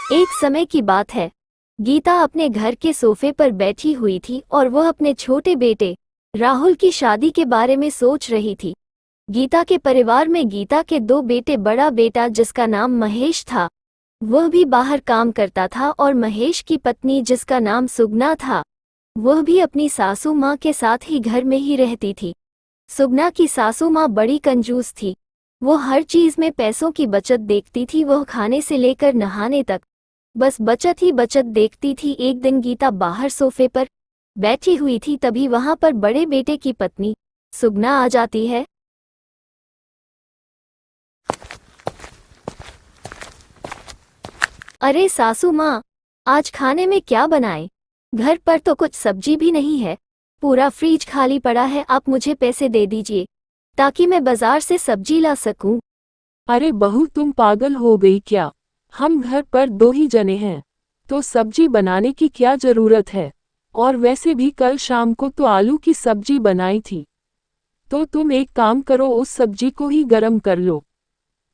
एक समय की बात है। गीता अपने घर के सोफे पर बैठी हुई थी और वह अपने छोटे बेटे राहुल की शादी के बारे में सोच रही थी। गीता के परिवार में गीता के दो बेटे, बड़ा बेटा जिसका नाम महेश था, वह भी बाहर काम करता था, और महेश की पत्नी जिसका नाम सुगना था, वह भी अपनी सासू माँ के साथ ही घर में ही रहती थी। सुगना की सासू माँ बड़ी कंजूस थी। वो हर चीज में पैसों की बचत देखती थी। वह खाने से लेकर नहाने तक बस बचत ही बचत देखती थी। एक दिन गीता बाहर सोफे पर बैठी हुई थी, तभी वहां पर बड़े बेटे की पत्नी सुगना आ जाती है। अरे सासू माँ, आज खाने में क्या बनाए? घर पर तो कुछ सब्जी भी नहीं है, पूरा फ्रिज खाली पड़ा है। आप मुझे पैसे दे दीजिए ताकि मैं बाजार से सब्जी ला सकूं। अरे बहू, तुम पागल हो गई क्या? हम घर पर दो ही जने हैं, तो सब्जी बनाने की क्या जरूरत है? और वैसे भी कल शाम को तो आलू की सब्जी बनाई थी। तो तुम एक काम करो, उस सब्जी को ही गरम कर लो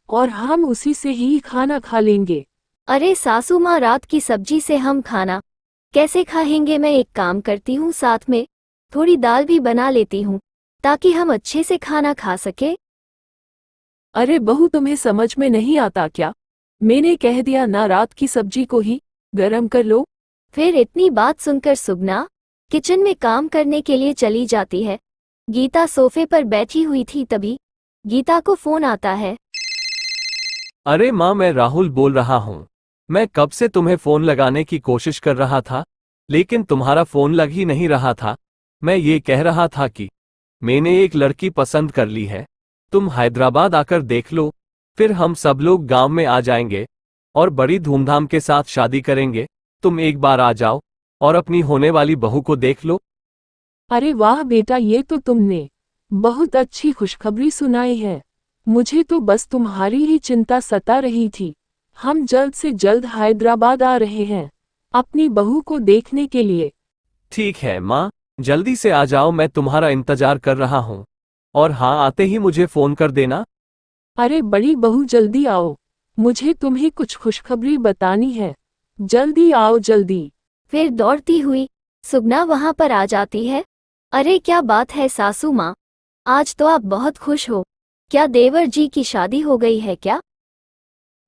और हम उसी से ही खाना खा लेंगे। अरे सासू माँ, रात की सब्जी से हम खाना कैसे खाएंगे? मैं एक काम करती हूँ, साथ में थोड़ी दाल भी बना लेती हूँ ताकि हम अच्छे से खाना खा सके। अरे बहू, तुम्हें समझ में नहीं आता क्या? मैंने कह दिया ना, रात की सब्जी को ही गरम कर लो। फिर इतनी बात सुनकर सुगना किचन में काम करने के लिए चली जाती है। गीता सोफे पर बैठी हुई थी, तभी गीता को फोन आता है। अरे माँ, मैं राहुल बोल रहा हूँ। मैं कब से तुम्हें फोन लगाने की कोशिश कर रहा था, लेकिन तुम्हारा फोन लग ही नहीं रहा था। मैं ये कह रहा था कि मैंने एक लड़की पसंद कर ली है, तुम हैदराबाद आकर देख लो, फिर हम सब लोग गांव में आ जाएंगे और बड़ी धूमधाम के साथ शादी करेंगे। तुम एक बार आ जाओ और अपनी होने वाली बहू को देख लो। अरे वाह बेटा, ये तो तुमने बहुत अच्छी खुशखबरी सुनाई है। मुझे तो बस तुम्हारी ही चिंता सता रही थी। हम जल्द से जल्द हैदराबाद आ रहे हैं अपनी बहू को देखने के लिए। ठीक है माँ, जल्दी से आ जाओ, मैं तुम्हारा इंतजार कर रहा हूँ। और हाँ, आते ही मुझे फोन कर देना। अरे बड़ी बहू, जल्दी आओ, मुझे तुम्हें कुछ खुशखबरी बतानी है। जल्दी आओ जल्दी। फिर दौड़ती हुई सुगना वहां पर आ जाती है। अरे क्या बात है सासू माँ, आज तो आप बहुत खुश हो। क्या देवर जी की शादी हो गई है क्या?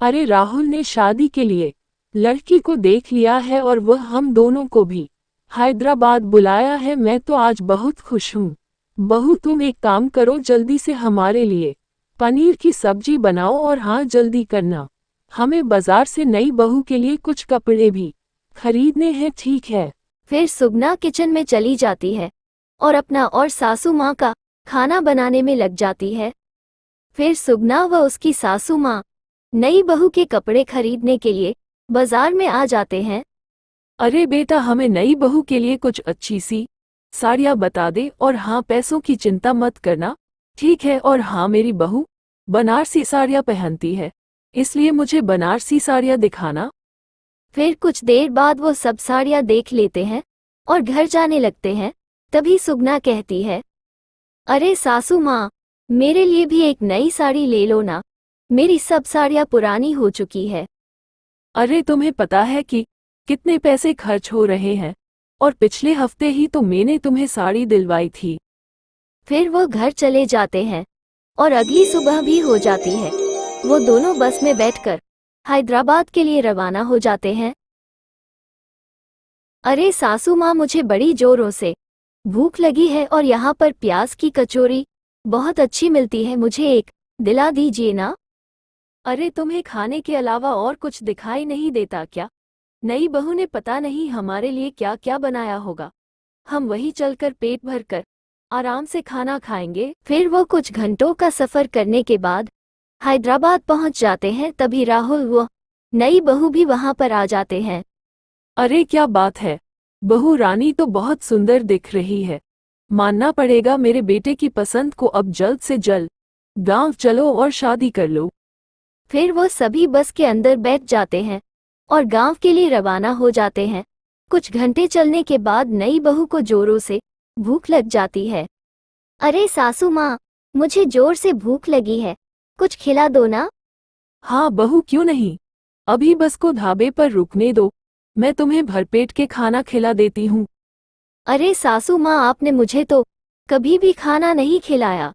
अरे राहुल ने शादी के लिए लड़की को देख लिया है और वह हम दोनों को भी हैदराबाद बुलाया है। मैं तो आज बहुत खुश हूँ। बहू, तुम एक काम करो, जल्दी से हमारे लिए पनीर की सब्जी बनाओ, और हाँ जल्दी करना, हमें बाजार से नई बहू के लिए कुछ कपड़े भी खरीदने हैं, ठीक है? फिर सुगना किचन में चली जाती है और अपना और सासू माँ का खाना बनाने में लग जाती है। फिर सुगना व उसकी सासू माँ नई बहू के कपड़े खरीदने के लिए बाजार में आ जाते हैं। अरे बेटा, हमें नई बहू के लिए कुछ अच्छी सी साड़ियाँ बता दे, और हाँ पैसों की चिंता मत करना, ठीक है? और हाँ, मेरी बहू बनारसी साड़ियाँ पहनती है, इसलिए मुझे बनारसी साड़ियाँ दिखाना। फिर कुछ देर बाद वो सब साड़ियाँ देख लेते हैं और घर जाने लगते हैं। तभी सुगना कहती है, अरे सासू माँ, मेरे लिए भी एक नई साड़ी ले लो ना, मेरी सब साड़ियाँ पुरानी हो चुकी है। अरे तुम्हें पता है कि कितने पैसे खर्च हो रहे हैं? और पिछले हफ्ते ही तो मैंने तुम्हें साड़ी दिलवाई थी। फिर वो घर चले जाते हैं और अगली सुबह भी हो जाती है। वो दोनों बस में बैठकर हैदराबाद के लिए रवाना हो जाते हैं। अरे सासू माँ, मुझे बड़ी जोरों से भूख लगी है और यहाँ पर प्याज की कचौरी बहुत अच्छी मिलती है, मुझे एक दिला दीजिए ना। अरे तुम्हें खाने के अलावा और कुछ दिखाई नहीं देता क्या? नई बहू ने पता नहीं हमारे लिए क्या क्या बनाया होगा, हम वही चलकर पेट भर कर आराम से खाना खाएंगे। फिर वो कुछ घंटों का सफर करने के बाद हैदराबाद पहुंच जाते हैं। तभी राहुल व नई बहू भी वहां पर आ जाते हैं। अरे क्या बात है, बहू रानी तो बहुत सुंदर दिख रही है। मानना पड़ेगा, मेरे बेटे की पसंद को अब जल्द से जल्द गांव चलो और शादी कर लो। फिर वो सभी बस के अंदर बैठ जाते हैं और गांव के लिए रवाना हो जाते हैं। कुछ घंटे चलने के बाद नई बहू को जोरों से भूख लग जाती है। अरे सासू माँ, मुझे जोर से भूख लगी है, कुछ खिला दो ना। हाँ बहू, क्यों नहीं, अभी बस को ढाबे पर रुकने दो, मैं तुम्हें भरपेट के खाना खिला देती हूँ। अरे सासू माँ, आपने मुझे तो कभी भी खाना नहीं खिलाया,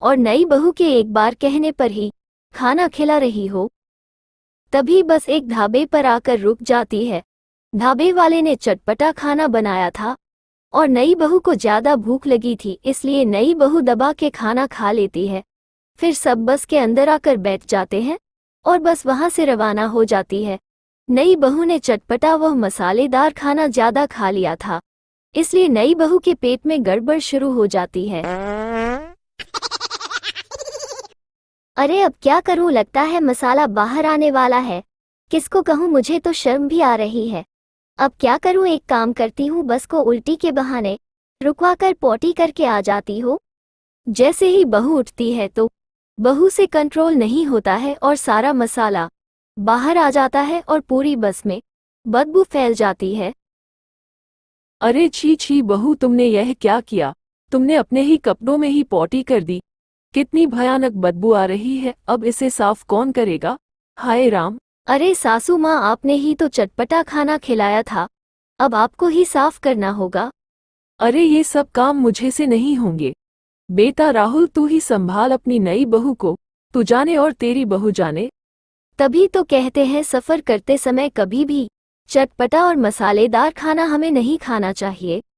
और नई बहू के एक बार कहने पर ही खाना खिला रही हो। तभी बस एक ढाबे पर आकर रुक जाती है। ढाबे वाले ने चटपटा खाना बनाया था और नई बहू को ज्यादा भूख लगी थी, इसलिए नई बहू दबा के खाना खा लेती है। फिर सब बस के अंदर आकर बैठ जाते हैं और बस वहां से रवाना हो जाती है। नई बहू ने चटपटा व मसालेदार खाना ज्यादा खा लिया था, इसलिए नई बहू के पेट में गड़बड़ शुरू हो जाती है। अरे अब क्या करूं, लगता है मसाला बाहर आने वाला है। किसको कहूं, मुझे तो शर्म भी आ रही है। अब क्या करूं, एक काम करती हूँ, बस को उल्टी के बहाने रुकवाकर पॉटी करके आ जाती हो। जैसे ही बहू उठती है तो बहू से कंट्रोल नहीं होता है और सारा मसाला बाहर आ जाता है और पूरी बस में बदबू फैल जाती है। अरे छी छी बहू, तुमने यह क्या किया? तुमने अपने ही कपड़ों में ही पॉटी कर दी। कितनी भयानक बदबू आ रही है, अब इसे साफ कौन करेगा? हाय राम। अरे सासू माँ, आपने ही तो चटपटा खाना खिलाया था, अब आपको ही साफ करना होगा। अरे ये सब काम मुझे से नहीं होंगे। बेटा राहुल, तू ही संभाल अपनी नई बहू को, तू जाने और तेरी बहू जाने। तभी तो कहते हैं सफर करते समय कभी भी चटपटा और मसालेदार खाना हमें नहीं खाना चाहिए।